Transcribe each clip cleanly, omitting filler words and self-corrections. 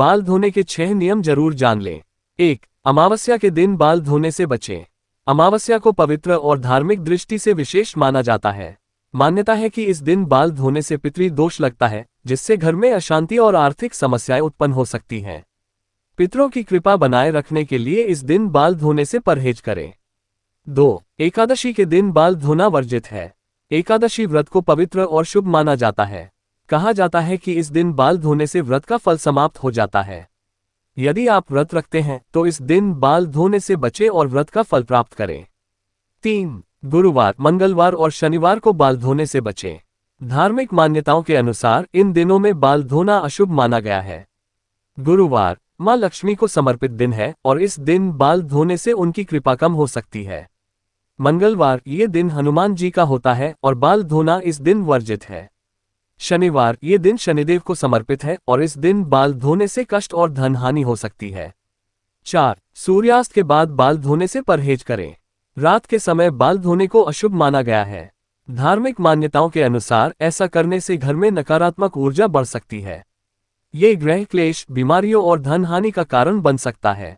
बाल धोने के 6 नियम जरूर जान लें। 1. अमावस्या के दिन बाल धोने से बचें। अमावस्या को पवित्र और धार्मिक दृष्टि से विशेष माना जाता है। मान्यता है कि इस दिन बाल धोने से पितृ दोष लगता है, जिससे घर में अशांति और आर्थिक समस्याएं उत्पन्न हो सकती हैं। पितरों की कृपा बनाए रखने के लिए इस दिन बाल धोने से परहेज करें। 2. एकादशी के दिन बाल धोना वर्जित है। एकादशी व्रत को पवित्र और शुभ माना जाता है। कहा जाता है कि इस दिन बाल धोने से व्रत का फल समाप्त हो जाता है। यदि आप व्रत रखते हैं तो इस दिन बाल धोने से बचें और व्रत का फल प्राप्त करें। 3. गुरुवार, मंगलवार और शनिवार को बाल धोने से बचें। धार्मिक मान्यताओं के अनुसार इन दिनों में बाल धोना अशुभ माना गया है। गुरुवार मां लक्ष्मी को समर्पित दिन है और इस दिन बाल धोने से उनकी कृपा कम हो सकती है। मंगलवार ये दिन हनुमान जी का होता है और बाल धोना इस दिन वर्जित है। शनिवार ये दिन शनिदेव को समर्पित है और इस दिन बाल धोने से कष्ट और धन हानि हो सकती है। 4. सूर्यास्त के बाद बाल धोने से परहेज करें। रात के समय बाल धोने को अशुभ माना गया है। धार्मिक मान्यताओं के अनुसार ऐसा करने से घर में नकारात्मक ऊर्जा बढ़ सकती है। ये ग्रह क्लेश, बीमारियों और धन हानि का कारण बन सकता है।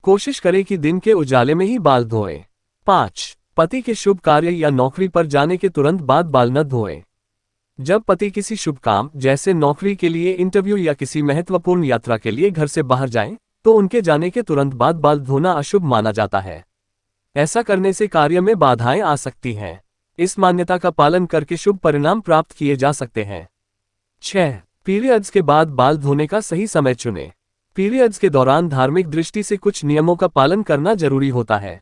कोशिश करें कि दिन के उजाले में ही बाल धोएं। 5. पति के शुभ कार्य या नौकरी पर जाने के तुरंत बाद बाल न धोएं। जब पति किसी शुभ काम जैसे नौकरी के लिए इंटरव्यू या किसी महत्वपूर्ण यात्रा के लिए घर से बाहर जाएं, तो उनके जाने के तुरंत बाद बाल धोना अशुभ माना जाता है। ऐसा करने से कार्य में बाधाएं आ सकती हैं। इस मान्यता का पालन करके शुभ परिणाम प्राप्त किए जा सकते हैं। 6. पीरियड्स के बाद बाल धोने का सही समय चुनें। पीरियड्स के दौरान धार्मिक दृष्टि से कुछ नियमों का पालन करना जरूरी होता है।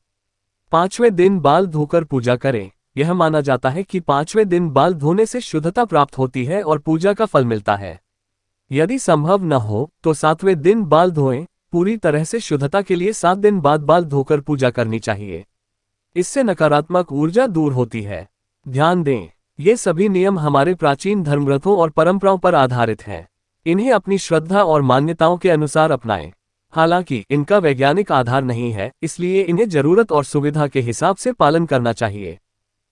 5वें दिन बाल धोकर पूजा करें। यह माना जाता है कि 5वें दिन बाल धोने से शुद्धता प्राप्त होती है और पूजा का फल मिलता है। यदि संभव न हो तो 7वें दिन बाल धोएं। पूरी तरह से शुद्धता के लिए 7 दिन बाद बाल धोकर पूजा करनी चाहिए। इससे नकारात्मक ऊर्जा दूर होती है। ध्यान दें, ये सभी नियम हमारे प्राचीन धर्मग्रंथों और परंपराओं पर आधारित हैं। इन्हें अपनी श्रद्धा और मान्यताओं के अनुसार अपनाएं। हालांकि इनका वैज्ञानिक आधार नहीं है, इसलिए इन्हें जरूरत और सुविधा के हिसाब से पालन करना चाहिए।